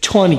20۔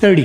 30،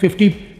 50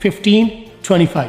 15.25،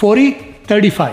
40.35،